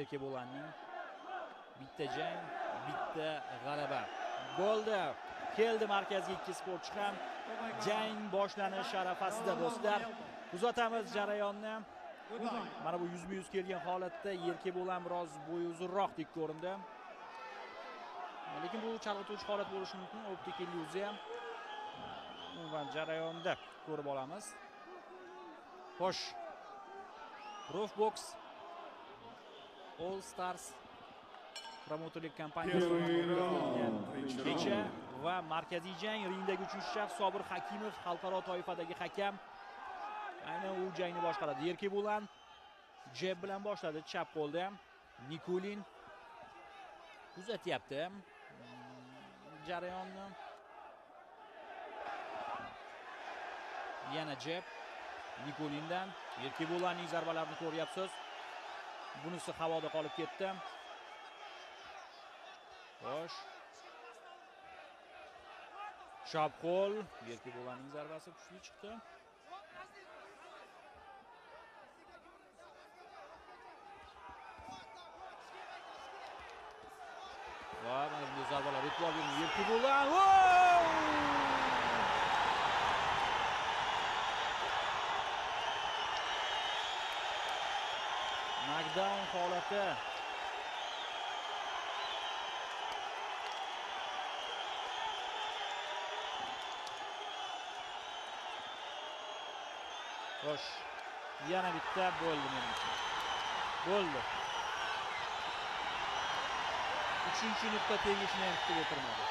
Erkebulanning bitta jang, bitta g'alaba. Bo'ldi. Keldi markazga ikki sportchi ham. Jang boshlanish arafasida do'stlar. Kuzatamiz jarayonni. Mana bu 100-100 kelgan holatda Erkebulan biroz bo'yi uzunroqdek ko'rindi. Lekin bu chalg'ituvchi holat bo'lishi mumkin. Optik illyuziya. Umuman jarayonda ko'rib olamiz. Xo'sh. Profbox All Stars promotorlik kompaniyasi tomonidan kecha va markaziy jang ringdagi 3-shaxs Sobir Hakimov xalqaro toifadagi hakam. Aynan u jangni boshqaradi. Erkebulan jeb bilan boshladi chap qo'lda. Nikulin kuzatyapti jarayonni. Yana jeb Nikulindan. Erkebulanning zarbalarini ko'ryapsiz. Bunisi havoda qolib ketdi. Xo'sh. Chap qo'l. Erkebulanning zarbasi kuchli chiqdi. Va mana bunday zarbalar e'tibor bering. Erkebulan. Knockdown holati. Xo'sh. Yana bitta bo'ldi menimcha. Bo'ldi. 3-nuqta tegishini ham kutib o'tirmadi.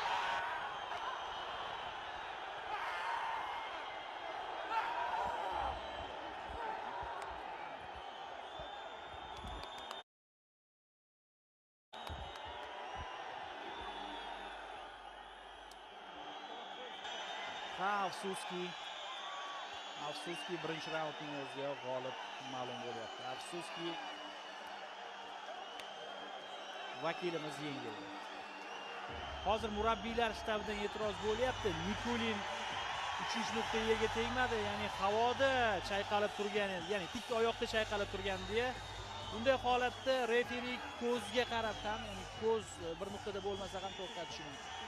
Afsuski birinchi raundning o'ziga g'olib ma'lum bo'lyapti. Afsuski vakilimiz yengildi. Hozir murabbiylar shtabidan e'tiroz bo'lyapti. Nikulin 3-nuqta yerga tegmadi, ya'ni havoda chayqalib turgan, ya'ni tik oyoqda chayqalib turgan deya. Bunday holatda referi ko'zga qarab ham, ya'ni ko'z bir nuqtada bo'lmasa ham to'xtatishi mumkin.